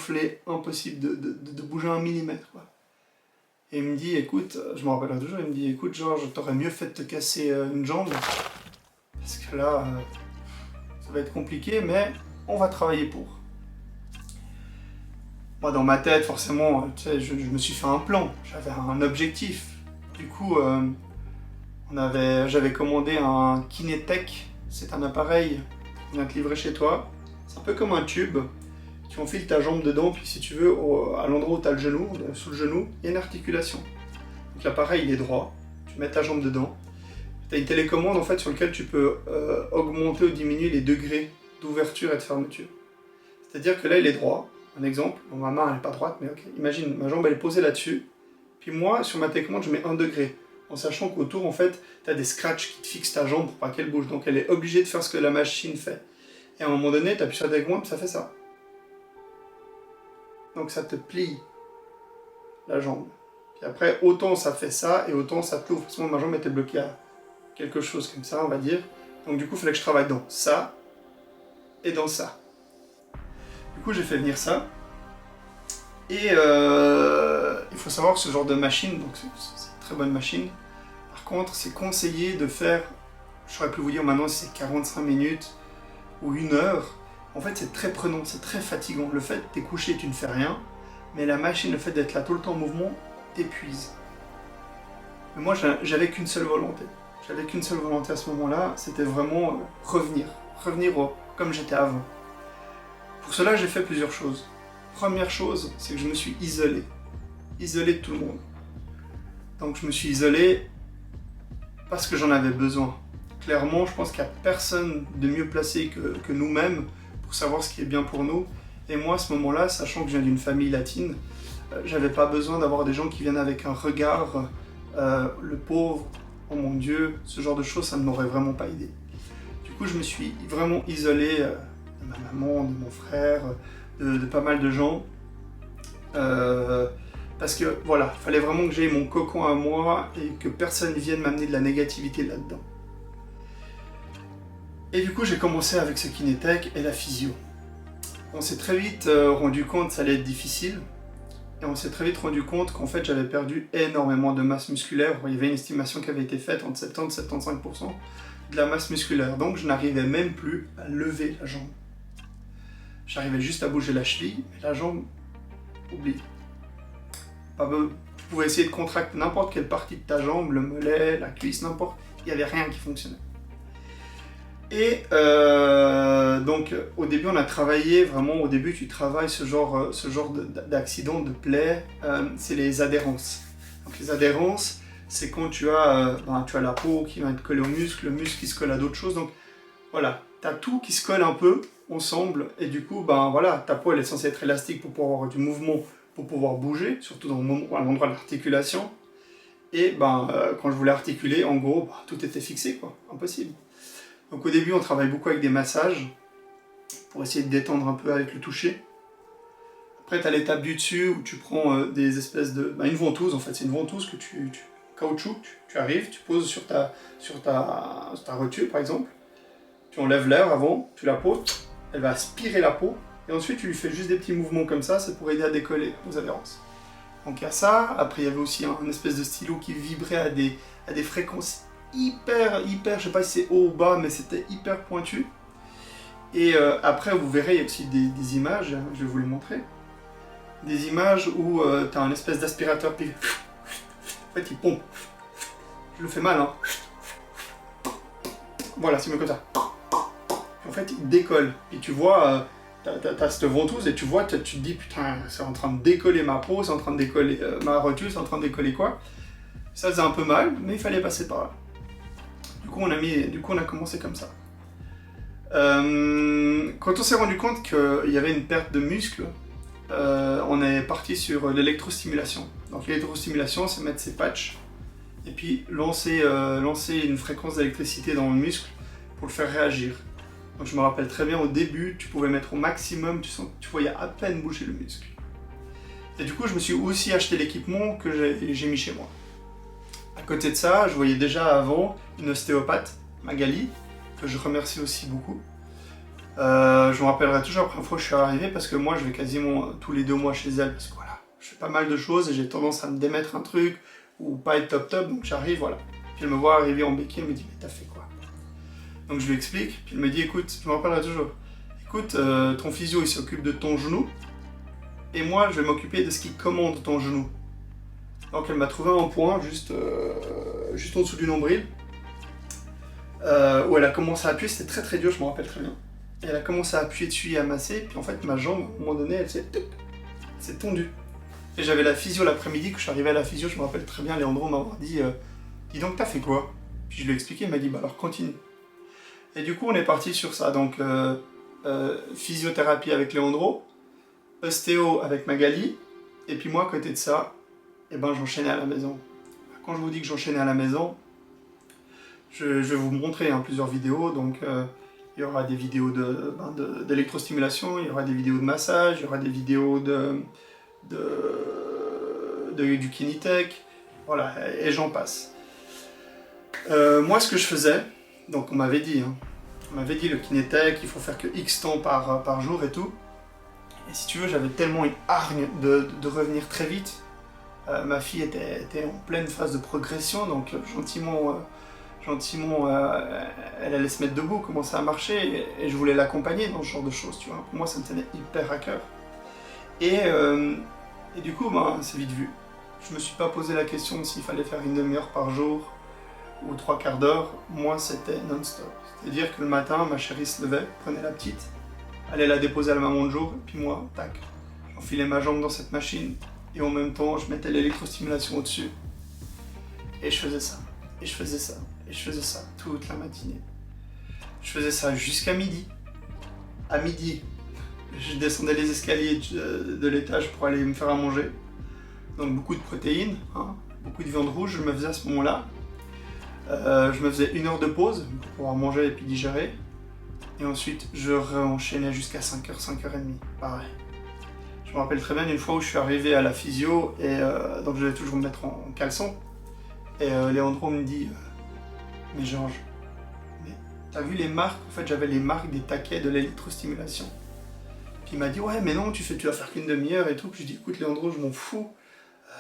gonflé, impossible de bouger un millimètre, quoi. Et il me dit, écoute, je me rappellerai toujours, il me dit, écoute Georges, t'aurais mieux fait de te casser une jambe, parce que là, ça va être compliqué, mais on va travailler pour. Moi, dans ma tête, forcément, tu sais, je me suis fait un plan, j'avais un objectif. Du coup, j'avais commandé un Kinetech, c'est un appareil qui vient te livrer chez toi. C'est un peu comme un tube, tu enfiles ta jambe dedans, puis si tu veux, à l'endroit où tu as le genou, sous le genou, il y a une articulation. Donc l'appareil, il est droit, tu mets ta jambe dedans. Tu as une télécommande en fait sur laquelle tu peux augmenter ou diminuer les degrés d'ouverture et de fermeture. C'est-à-dire que là, il est droit. Un exemple, bon, ma main elle n'est pas droite, mais ok. Imagine, ma jambe elle est posée là-dessus. Puis moi, sur ma télécommande, je mets 1 degré. En sachant qu'autour, en fait, tu as des scratchs qui te fixent ta jambe pour pas qu'elle bouge. Donc elle est obligée de faire ce que la machine fait. Et à un moment donné, tu appuies sur la télécommande, ça fait ça. Donc ça te plie la jambe. Puis après, autant ça fait ça, et autant ça te l'ouvre. Parce que moi, ma jambe était bloquée à quelque chose comme ça, on va dire. Donc du coup, il fallait que je travaille dans ça et dans ça. Du coup, j'ai fait venir ça. Et il faut savoir que ce genre de machine, donc c'est une très bonne machine. Par contre, c'est conseillé de faire, je saurais plus vous dire maintenant si c'est 45 minutes ou 1 heure. En fait, c'est très prenant, c'est très fatigant. Le fait de t'es couché, tu ne fais rien. Mais la machine, le fait d'être là tout le temps en mouvement, t'épuise. Mais moi, j'avais qu'une seule volonté. J'avais qu'une seule volonté à ce moment-là, c'était vraiment revenir comme j'étais avant. Pour cela, j'ai fait plusieurs choses. Première chose, c'est que je me suis isolé de tout le monde. Donc je me suis isolé parce que j'en avais besoin. Clairement, je pense qu'il n'y a personne de mieux placé que nous-mêmes pour savoir ce qui est bien pour nous. Et moi, à ce moment-là, sachant que je viens d'une famille latine, j'avais pas besoin d'avoir des gens qui viennent avec un regard, le pauvre, oh mon Dieu, ce genre de choses, ça ne m'aurait vraiment pas aidé. Du coup, je me suis vraiment isolé de ma maman, de mon frère, de pas mal de gens. Parce que voilà, il fallait vraiment que j'aie mon cocon à moi et que personne vienne m'amener de la négativité là-dedans. Et du coup, j'ai commencé avec ce Kinetech et la physio. On s'est très vite rendu compte que ça allait être difficile. Et on s'est très vite rendu compte qu'en fait, j'avais perdu énormément de masse musculaire. Il y avait une estimation qui avait été faite entre 70 et 75% de la masse musculaire. Donc, je n'arrivais même plus à lever la jambe. J'arrivais juste à bouger la cheville, mais la jambe, oublie. Tu pouvais essayer de contracter n'importe quelle partie de ta jambe, le mollet, la cuisse, n'importe. Il n'y avait rien qui fonctionnait. Et donc, au début, on a travaillé, vraiment, au début, tu travailles ce genre d'accident, de plaie, c'est les adhérences. Donc, les adhérences, c'est quand tu as la peau qui va être collée au muscle, le muscle qui se colle à d'autres choses. Donc, voilà, tu as tout qui se colle un peu ensemble, et du coup, ta peau, elle est censée être élastique pour pouvoir avoir du mouvement, pour pouvoir bouger, surtout à l'endroit de l'articulation. Et quand je voulais articuler, en gros, tout était fixé, quoi, impossible. Donc au début, on travaille beaucoup avec des massages pour essayer de détendre un peu avec le toucher. Après, tu as l'étape du dessus où tu prends des espèces de... une ventouse, en fait. C'est une ventouse que caoutchouc, tu arrives, tu poses sur ta rotule, par exemple. Tu enlèves l'air avant, tu la poses, elle va aspirer la peau. Et ensuite, tu lui fais juste des petits mouvements comme ça, c'est pour aider à décoller aux adhérences. Donc il y a ça. Après, il y avait aussi un espèce de stylo qui vibrait à des fréquences hyper, je sais pas si c'est haut ou bas, mais c'était hyper pointu. Et après, vous verrez, il y a aussi des images, hein, je vais vous les montrer. Des images où tu as un espèce d'aspirateur, puis en fait, il pompe. Je le fais mal, hein. Voilà, c'est mieux comme ça. Puis en fait, il décolle. Et tu vois, t'as cette ventouse, et tu vois, tu te dis, putain, c'est en train de décoller ma peau, c'est en train de décoller ma rotule, c'est en train de décoller quoi. Ça faisait un peu mal, mais il fallait passer par là. Du coup, on a commencé comme ça. Quand on s'est rendu compte qu'il y avait une perte de muscle, on est parti sur l'électrostimulation. Donc l'électrostimulation, c'est mettre ces patchs et puis lancer une fréquence d'électricité dans le muscle pour le faire réagir. Donc je me rappelle très bien, au début, tu pouvais mettre au maximum, tu voyais à peine bouger le muscle. Et du coup, je me suis aussi acheté l'équipement que j'ai mis chez moi. À côté de ça, je voyais déjà avant une ostéopathe, Magali, que je remercie aussi beaucoup, Je me rappellerai toujours la première fois que je suis arrivé parce que moi je vais quasiment tous les 2 mois chez elle parce que voilà, je fais pas mal de choses et j'ai tendance à me démettre un truc ou pas être top donc j'arrive, voilà. Puis elle me voit arriver en béquille, elle me dit mais t'as fait quoi? Donc je lui explique, puis elle me dit écoute, je me rappellerai toujours, écoute, ton physio il s'occupe de ton genou et moi je vais m'occuper de ce qui commande ton genou. Donc elle m'a trouvé un point juste en dessous du nombril où elle a commencé à appuyer, c'était très très dur, je me rappelle très bien. Et elle a commencé à appuyer dessus et à masser, puis en fait ma jambe, à un moment donné, elle s'est tondue. Et j'avais la physio l'après-midi, quand je suis arrivé à la physio, je me rappelle très bien, Léandro m'a dit dis donc t'as fait quoi? Puis je lui ai expliqué, il m'a dit bah alors continue. Et du coup on est parti sur ça, donc physiothérapie avec Léandro, ostéo avec Magali, et puis moi à côté de ça, et ben j'enchaînais à la maison. Quand je vous dis que j'enchaînais à la maison, je vais vous montrer plusieurs vidéos, donc il y aura des vidéos d'électrostimulation, il y aura des vidéos de massage, il y aura des vidéos du Kinetech, voilà, et j'en passe. Moi ce que je faisais, donc on m'avait dit le Kinetech, il faut faire que X temps par jour et tout, et si tu veux j'avais tellement une hargne de revenir très vite. Ma fille était en pleine phase de progression, donc gentiment, elle allait se mettre debout, commencer à marcher, et je voulais l'accompagner dans ce genre de choses, tu vois. Pour moi, ça me tenait hyper à cœur. Et du coup, c'est vite vu. Je me suis pas posé la question s'il fallait faire une demi-heure par jour ou 3/4 d'heure. Moi, c'était non-stop. C'est-à-dire que le matin, ma chérie se levait, prenait la petite, allait la déposer à la maman de jour, et puis moi, tac, j'enfilais ma jambe dans cette machine, et en même temps, je mettais l'électrostimulation au-dessus. Et je faisais ça, et je faisais ça, et je faisais ça toute la matinée. Je faisais ça jusqu'à midi. À midi, je descendais les escaliers de l'étage pour aller me faire à manger. Donc beaucoup de protéines, beaucoup de viande rouge, je me faisais à ce moment-là. Je me faisais 1 heure de pause pour pouvoir manger et puis digérer. Et ensuite, je réenchaînais jusqu'à 5h, 5h30, pareil. Je me rappelle très bien une fois où je suis arrivé à la physio et donc je devais toujours me mettre en caleçon. Et Léandro me dit mais Georges, mais t'as vu les marques? En fait j'avais les marques des taquets de l'électrostimulation. Puis il m'a dit ouais mais non tu vas faire qu'une demi-heure et tout. Puis je dis écoute Léandro je m'en fous,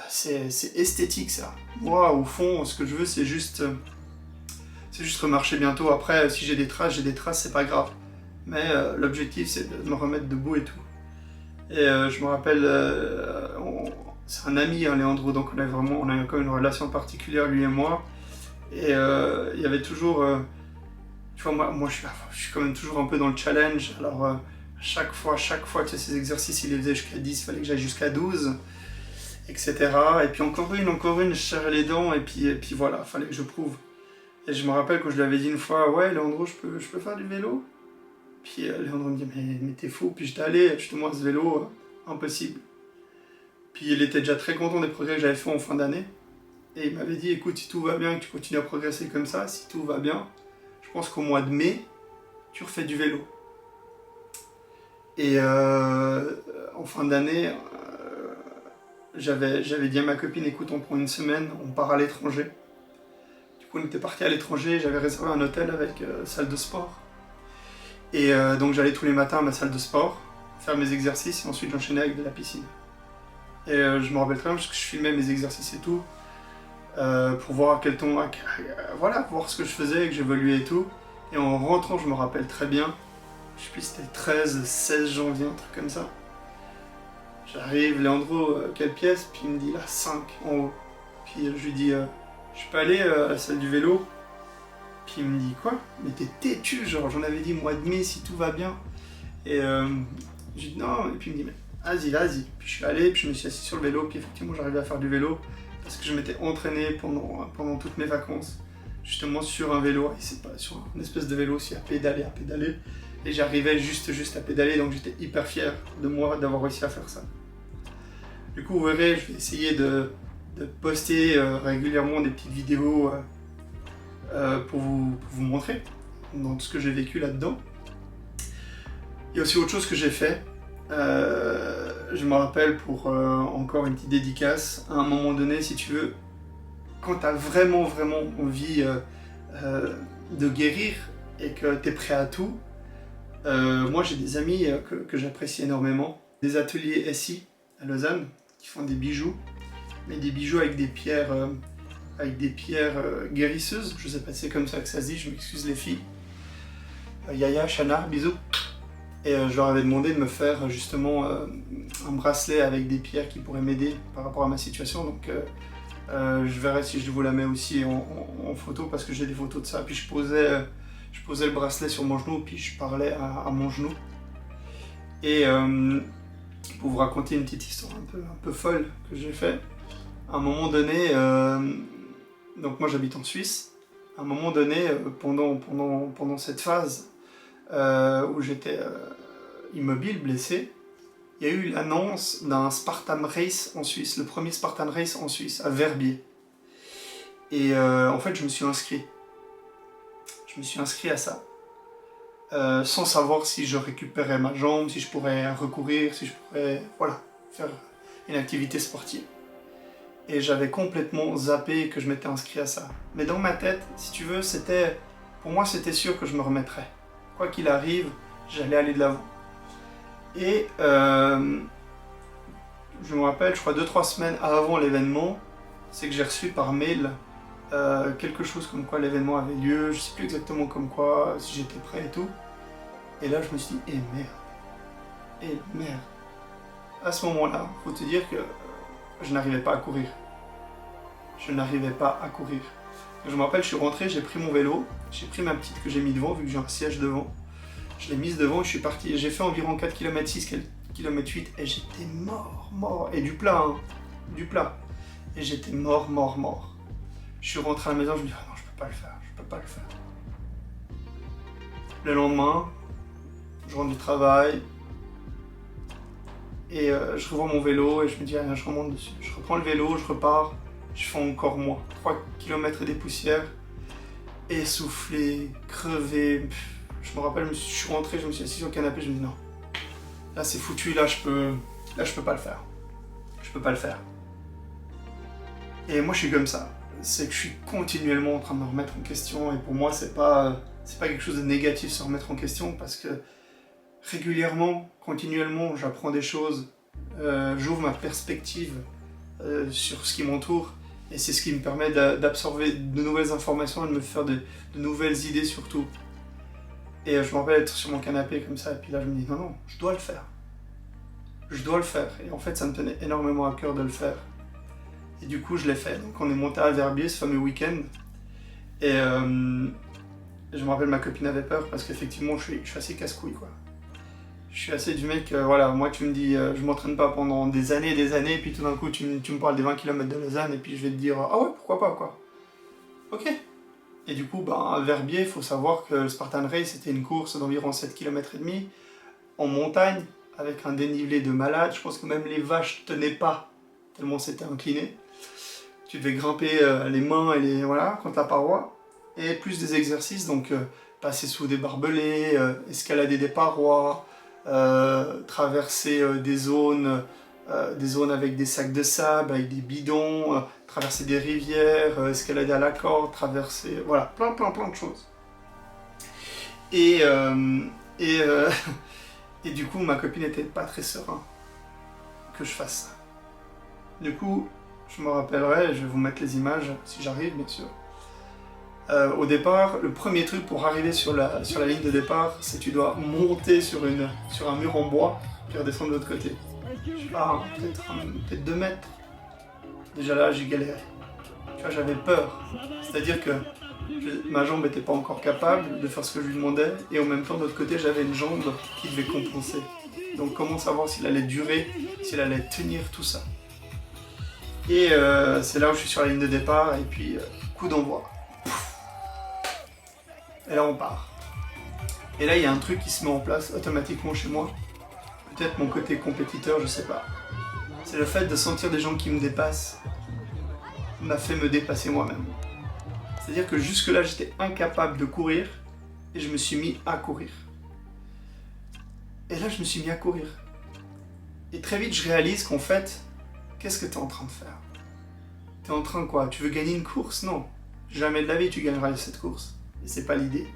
c'est esthétique ça. Moi au fond ce que je veux c'est juste remarcher bientôt. Après si j'ai des traces c'est pas grave. Mais l'objectif c'est de me remettre debout et tout. Et je me rappelle, c'est un ami, Léandro, donc on a quand même une relation particulière, lui et moi. Et il y avait toujours, tu vois, moi je suis quand même toujours un peu dans le challenge. Alors chaque fois, tu sais, ces exercices, il les faisait jusqu'à 10, il fallait que j'aille jusqu'à 12, etc. Et puis encore une, je serrais les dents, et puis voilà, il fallait que je prouve. Et je me rappelle quand je lui avais dit une fois, ouais, Léandro, je peux faire du vélo? Puis Léandro me dit mais t'es fou, puis j'étais allé justement à ce vélo, impossible. Puis il était déjà très content des progrès que j'avais fait en fin d'année. Et il m'avait dit écoute si tout va bien, que tu continues à progresser comme ça, si tout va bien, je pense qu'au mois de mai, tu refais du vélo. Et en fin d'année, j'avais dit à ma copine écoute on prend une semaine, on part à l'étranger. Du coup on était parti à l'étranger, j'avais réservé un hôtel avec salle de sport. Et donc j'allais tous les matins à ma salle de sport, faire mes exercices et ensuite j'enchaînais avec de la piscine. Et je me rappelle très bien parce que je filmais mes exercices et tout, pour voir à quel ton, voilà, voir ce que je faisais, que j'évoluais et tout. Et en rentrant, je me rappelle très bien, je sais plus si c'était le 13, 16 janvier, un truc comme ça. J'arrive, Léandro, quelle pièce? Puis il me dit là, 5 en haut. Puis je lui dis, je peux aller à la salle du vélo? Puis il me dit quoi? Mais t'es têtu, genre j'en avais dit mois de mai si tout va bien. Et je dis non, et puis il me dit mais vas-y. Puis je suis allé, puis je me suis assis sur le vélo, puis effectivement j'arrivais à faire du vélo parce que je m'étais entraîné pendant toutes mes vacances, justement sur un vélo, et c'est pas sur une espèce de vélo aussi à pédaler. Et j'arrivais juste à pédaler, donc j'étais hyper fier de moi d'avoir réussi à faire ça. Du coup vous verrez, je vais essayer de poster régulièrement des petites vidéos pour vous montrer dans tout ce que j'ai vécu là-dedans. Il y a aussi autre chose que j'ai fait. Je me rappelle pour encore une petite dédicace, à un moment donné, si tu veux, quand tu as vraiment envie de guérir et que tu es prêt à tout, Moi, j'ai des amis que j'apprécie énormément. Des ateliers SI à Lausanne qui font des bijoux, mais des bijoux avec des pierres, guérisseuses. Je sais pas si c'est comme ça que ça se dit, je m'excuse les filles. Yaya, Shana, bisous. Et je leur avais demandé de me faire justement un bracelet avec des pierres qui pourraient m'aider par rapport à ma situation. Donc je verrai si je vous la mets aussi en photo parce que j'ai des photos de ça. Puis je posais le bracelet sur mon genou, puis je parlais à mon genou. Et pour vous raconter une petite histoire un peu folle que j'ai fait, à un moment donné, donc moi j'habite en Suisse, à un moment donné, pendant cette phase où j'étais immobile, blessé, il y a eu l'annonce d'un Spartan Race en Suisse, le premier Spartan Race en Suisse, à Verbier. Et en fait, je me suis inscrit. Je me suis inscrit à ça, sans savoir si je récupérais ma jambe, si je pourrais recourir, si je pourrais, voilà, faire une activité sportive. Et j'avais complètement zappé que je m'étais inscrit à ça. Mais dans ma tête, si tu veux, pour moi, c'était sûr que je me remettrais. Quoi qu'il arrive, j'allais aller de l'avant. Et je me rappelle, je crois 2-3 semaines avant l'événement, c'est que j'ai reçu par mail quelque chose comme quoi l'événement avait lieu, je sais plus exactement comme quoi, si j'étais prêt et tout. Et là, je me suis dit, eh merde. À ce moment-là, faut te dire que je n'arrivais pas à courir. Je n'arrivais pas à courir. Je me rappelle, je suis rentré, j'ai pris mon vélo, j'ai pris ma petite que j'ai mis devant, vu que j'ai un siège devant. Je l'ai mise devant et je suis parti. J'ai fait environ 4 km 6, km 8 et j'étais mort. Et du plat, hein, du plat. Et j'étais mort. Je suis rentré à la maison, je me dis, ah non, je peux pas le faire. Le lendemain, je rentre du travail et je revois mon vélo et je me dis, ah, je remonte dessus. Je reprends le vélo, je repars, je fais encore moins. 3 km et des poussières, essoufflé, crevé. Je me rappelle, je suis rentré, je me suis assis sur le canapé, je me dis non. Là c'est foutu, là je peux pas le faire. Je peux pas le faire. Et moi je suis comme ça. C'est que je suis continuellement en train de me remettre en question et pour moi c'est pas quelque chose de négatif se remettre en question parce que régulièrement, continuellement, j'apprends des choses, j'ouvre ma perspective sur ce qui m'entoure et c'est ce qui me permet d'absorber de nouvelles informations et de me faire de nouvelles idées surtout. Et je me rappelle être sur mon canapé comme ça et puis là je me dis non, je dois le faire. Je dois le faire et en fait ça me tenait énormément à cœur de le faire. Et du coup je l'ai fait. Donc on est monté à Verbier ce fameux week-end et je me rappelle ma copine avait peur parce qu'effectivement je suis assez casse-couille quoi. Je suis assez du mec, voilà, moi tu me dis je m'entraîne pas pendant des années et puis tout d'un coup tu me parles des 20 km de Lausanne et puis je vais te dire ah ouais pourquoi pas quoi. Ok. Et du coup à Verbier il faut savoir que le Spartan Race c'était une course d'environ 7 km et demi en montagne avec un dénivelé de malade, je pense que même les vaches tenaient pas tellement c'était incliné. Tu devais grimper les mains et contre la paroi et plus des exercices donc passer sous des barbelés, escalader des parois, traverser des zones avec des sacs de sable, avec des bidons, traverser des rivières, escalader à la corde, traverser, voilà, plein de choses. Et du coup, ma copine n'était pas très serein que je fasse ça. Du coup, je me rappellerai, je vais vous mettre les images, si j'arrive bien sûr. Au départ, le premier truc pour arriver sur la ligne de départ, c'est que tu dois monter sur un mur en bois, puis redescendre de l'autre côté. Je sais pas, peut-être 2 mètres. Déjà là, j'ai galéré. Tu vois, j'avais peur. C'est-à-dire que ma jambe n'était pas encore capable de faire ce que je lui demandais, et en même temps, de l'autre côté, j'avais une jambe qui devait compenser. Donc comment savoir s'il allait durer, s'il allait tenir tout ça. Et c'est là où je suis sur la ligne de départ, et puis coup d'envoi. Et là on part. Et là il y a un truc qui se met en place automatiquement chez moi. Peut-être mon côté compétiteur, je sais pas. C'est le fait de sentir des gens qui me dépassent m'a fait me dépasser moi-même. C'est-à-dire que jusque là j'étais incapable de courir et je me suis mis à courir. Et là je me suis mis à courir. Et très vite je réalise qu'en fait, qu'est-ce que tu es en train de faire? Tu es en train de quoi? Tu veux gagner une course? Non. Jamais de la vie tu gagneras cette course. Et c'est pas l'idée.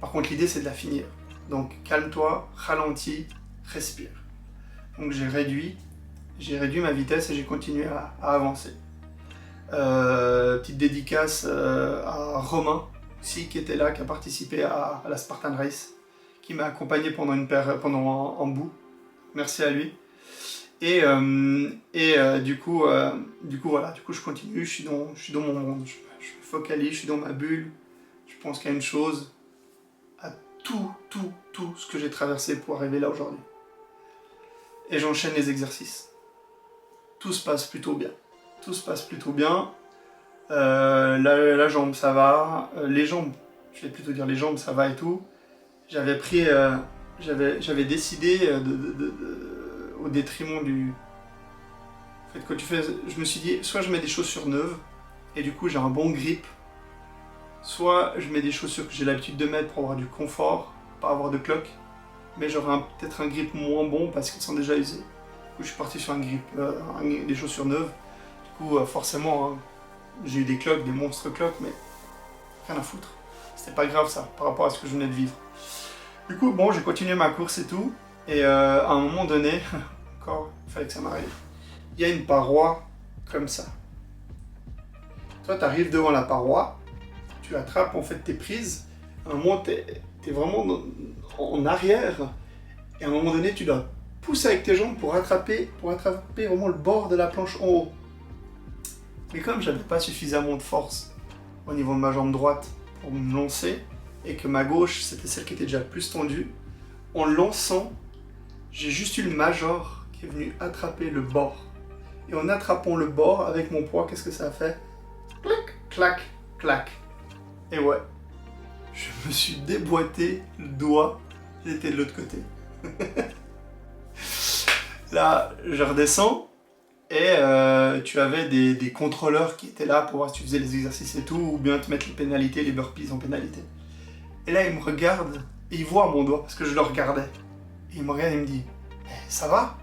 Par contre l'idée c'est de la finir. Donc calme-toi, ralentis, respire. Donc j'ai réduit ma vitesse et j'ai continué à avancer. Petite dédicace à Romain aussi qui était là, qui a participé à la Spartan Race, qui m'a accompagné pendant un bout. Merci à lui. Et du coup voilà, je continue, je suis dans mon monde, je me focalise, je suis dans ma bulle, je pense qu'à une chose, à tout ce que j'ai traversé pour arriver là aujourd'hui. Et j'enchaîne les exercices. Tout se passe plutôt bien. La jambe ça va, les jambes, je vais plutôt dire les jambes ça va et tout. J'avais décidé au détriment du... En fait, je me suis dit, soit je mets des chaussures neuves, et du coup j'ai un bon grip, soit je mets des chaussures que j'ai l'habitude de mettre pour avoir du confort, pas avoir de cloque, mais j'aurai peut-être un grip moins bon parce qu'ils sont déjà usés. Du coup je suis parti sur un grip, des chaussures neuves. Du coup forcément, hein, j'ai eu des cloques, des monstres cloques, mais rien à foutre. C'était pas grave ça, par rapport à ce que je venais de vivre. Du coup, bon, j'ai continué ma course et tout, et à un moment donné, encore, il fallait que ça m'arrive, il y a une paroi comme ça. Toi, tu arrives devant la paroi, tu attrapes en fait tes prises, à un moment, tu es vraiment en arrière, et à un moment donné, tu dois pousser avec tes jambes pour attraper vraiment le bord de la planche en haut. Mais comme j'avais pas suffisamment de force au niveau de ma jambe droite pour me lancer, et que ma gauche, c'était celle qui était déjà plus tendue, en lançant, j'ai juste eu le major qui est venu attraper le bord. Et en attrapant le bord avec mon poids, qu'est-ce que ça a fait? Clac, clac, clac. Et ouais, je me suis déboîté le doigt, j'étais de l'autre côté. Là, je redescends, et tu avais des contrôleurs qui étaient là pour voir si tu faisais les exercices et tout, ou bien te mettre les pénalités, les burpees en pénalité. Et là, il me regarde, et il voit mon doigt, parce que je le regardais. Et il me regarde et il me dit, ça va?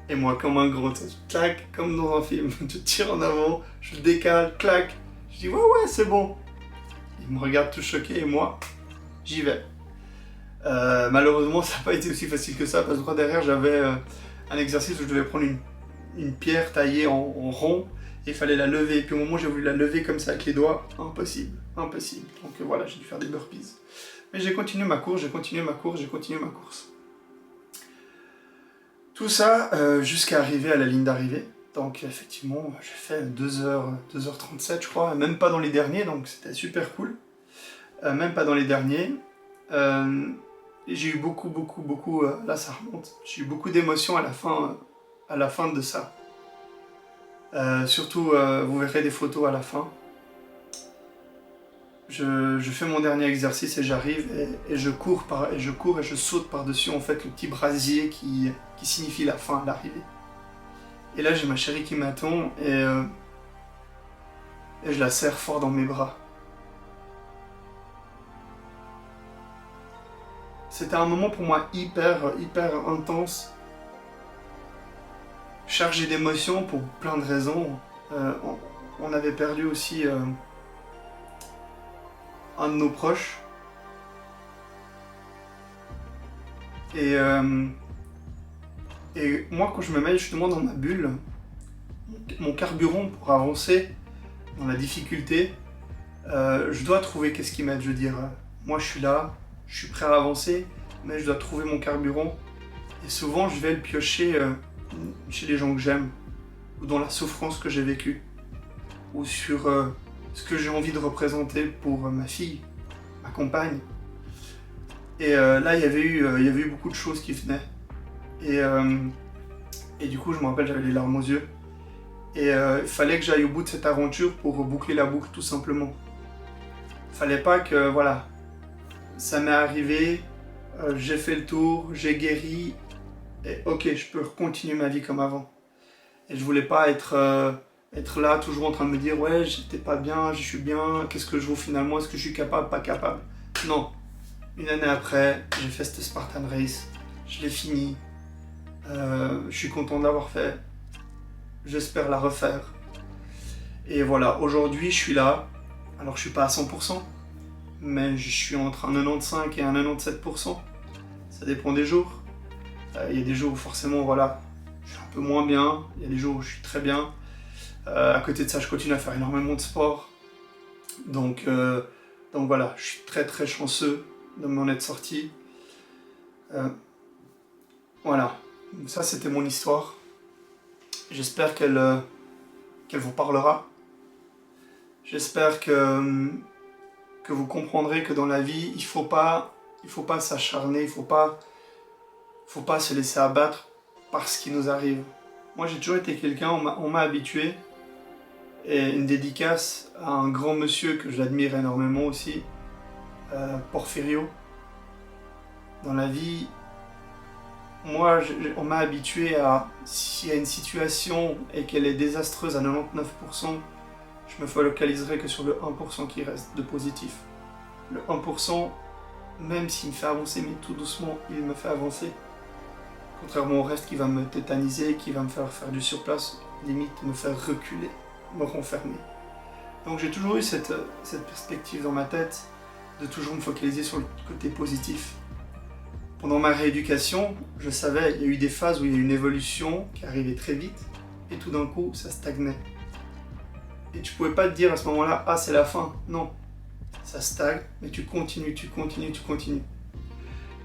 Et moi, comme un gros, clac, comme dans un film, je tire en avant, je le décale, clac. Je dis, ouais, c'est bon. Il me regarde tout choqué, et moi, j'y vais. Malheureusement, ça n'a pas été aussi facile que ça, parce que derrière, j'avais un exercice où je devais prendre une pierre taillée en rond, et il fallait la lever. Et puis au moment où j'ai voulu la lever comme ça avec les doigts, impossible. Donc voilà, j'ai dû faire des burpees. Mais j'ai continué ma course. Tout ça jusqu'à arriver à la ligne d'arrivée. Donc effectivement, j'ai fait 2h37 je crois, même pas dans les derniers, donc c'était super cool. Même pas dans les derniers. J'ai eu beaucoup, là ça remonte, j'ai eu beaucoup d'émotions à la fin de ça. Surtout, vous verrez des photos à la fin. Je fais mon dernier exercice et j'arrive et je cours et je saute par-dessus en fait le petit brasier qui signifie la fin, l'arrivée. Et là j'ai ma chérie qui m'attend et je la serre fort dans mes bras. C'était un moment pour moi hyper intense, chargé d'émotions pour plein de raisons. On avait perdu aussi un de nos proches. Et moi, quand je me mets justement dans ma bulle, mon carburant pour avancer dans la difficulté, je dois trouver qu'est-ce qui m'aide. Je veux dire, moi je suis là, je suis prêt à avancer, mais je dois trouver mon carburant. Et souvent, je vais le piocher chez les gens que j'aime, ou dans la souffrance que j'ai vécue, ou sur ce que j'ai envie de représenter pour ma fille, ma compagne. Et là, il y avait eu beaucoup de choses qui venaient. Et du coup, je me rappelle, j'avais les larmes aux yeux. Et il fallait que j'aille au bout de cette aventure pour boucler la boucle, tout simplement. Il fallait pas que, voilà, ça m'est arrivé, j'ai fait le tour, j'ai guéri, et ok, je peux continuer ma vie comme avant. Et je voulais pas être là, toujours en train de me dire, ouais, j'étais pas bien, je suis bien, qu'est-ce que je vaux finalement, est-ce que je suis capable, pas capable. Non. Une année après, j'ai fait cette Spartan Race, je l'ai fini, je suis content de l'avoir fait, j'espère la refaire. Et voilà, aujourd'hui je suis là, alors je suis pas à 100%, mais je suis entre un 95 et un 97%. Ça dépend des jours. Il y a des jours où forcément, voilà, je suis un peu moins bien. Il y a des jours où je suis très bien. À côté de ça, je continue à faire énormément de sport. Donc voilà, je suis très très chanceux de m'en être sorti. Voilà, ça c'était mon histoire. J'espère qu'elle vous parlera. J'espère que vous comprendrez que dans la vie, il faut pas s'acharner, il faut pas se laisser abattre par ce qui nous arrive. Moi j'ai toujours été quelqu'un, on m'a habitué, et une dédicace à un grand monsieur que j'admire énormément aussi, Porfirio. Dans la vie, moi on m'a habitué à, s'il y a une situation et qu'elle est désastreuse à 99%, je me focaliserai que sur le 1% qui reste de positif. Le 1%, même s'il me fait avancer, mais tout doucement, il me fait avancer. Contrairement au reste qui va me tétaniser, qui va me faire du surplace, limite me faire reculer, me renfermer. Donc j'ai toujours eu cette perspective dans ma tête, de toujours me focaliser sur le côté positif. Pendant ma rééducation, je savais, il y a eu des phases où il y a eu une évolution qui arrivait très vite, et tout d'un coup, ça stagnait. Et tu pouvais pas te dire à ce moment-là, ah c'est la fin. Non, ça stagne, mais tu continues.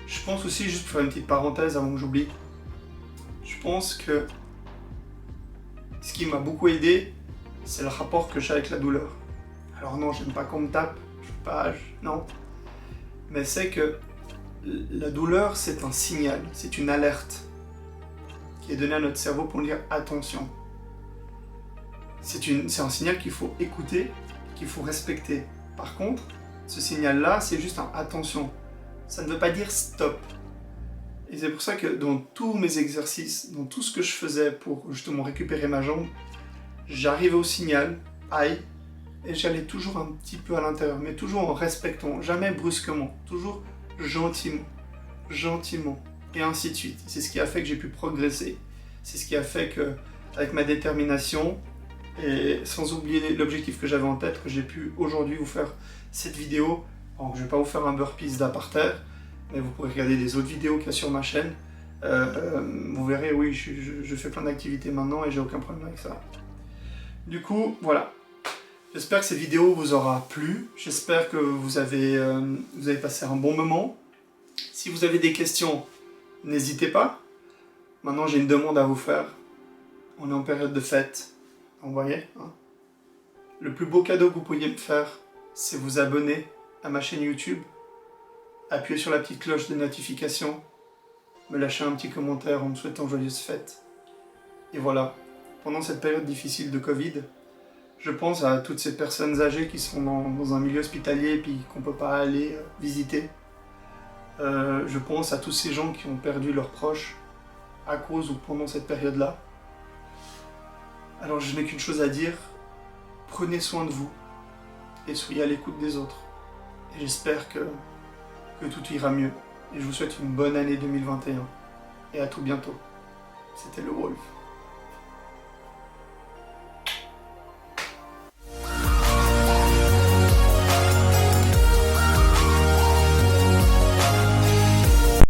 Je pense aussi, juste pour faire une petite parenthèse avant que j'oublie, je pense que ce qui m'a beaucoup aidé, c'est le rapport que j'ai avec la douleur. Alors non, j'aime pas qu'on me tape, non. Mais c'est que la douleur, c'est un signal, c'est une alerte qui est donnée à notre cerveau pour dire attention. C'est un signal qu'il faut écouter, qu'il faut respecter. Par contre, ce signal-là, c'est juste un attention. Ça ne veut pas dire stop. Et c'est pour ça que dans tous mes exercices, dans tout ce que je faisais pour justement récupérer ma jambe, j'arrivais au signal, aïe, et j'allais toujours un petit peu à l'intérieur, mais toujours en respectant, jamais brusquement, toujours gentiment, et ainsi de suite. C'est ce qui a fait que j'ai pu progresser. C'est ce qui a fait que, avec ma détermination, et sans oublier l'objectif que j'avais en tête, que j'ai pu aujourd'hui vous faire cette vidéo. Alors, je ne vais pas vous faire un burpees d'à par terre, mais vous pourrez regarder des autres vidéos qu'il y a sur ma chaîne. Vous verrez, oui, je fais plein d'activités maintenant et j'ai aucun problème avec ça. Du coup, voilà. J'espère que cette vidéo vous aura plu. J'espère que vous avez passé un bon moment. Si vous avez des questions, n'hésitez pas. Maintenant, j'ai une demande à vous faire. On est en période de fête. Vous voyez, hein, le plus beau cadeau que vous pourriez me faire, c'est vous abonner à ma chaîne YouTube, appuyer sur la petite cloche de notification, me lâcher un petit commentaire en me souhaitant joyeuses fêtes. Et voilà, pendant cette période difficile de Covid, je pense à toutes ces personnes âgées qui sont dans un milieu hospitalier et puis qu'on ne peut pas aller visiter. Je pense à tous ces gens qui ont perdu leurs proches à cause ou pendant cette période-là. Alors je n'ai qu'une chose à dire, prenez soin de vous et soyez à l'écoute des autres. Et j'espère que tout ira mieux. Et je vous souhaite une bonne année 2021. Et à tout bientôt. C'était le Wolf.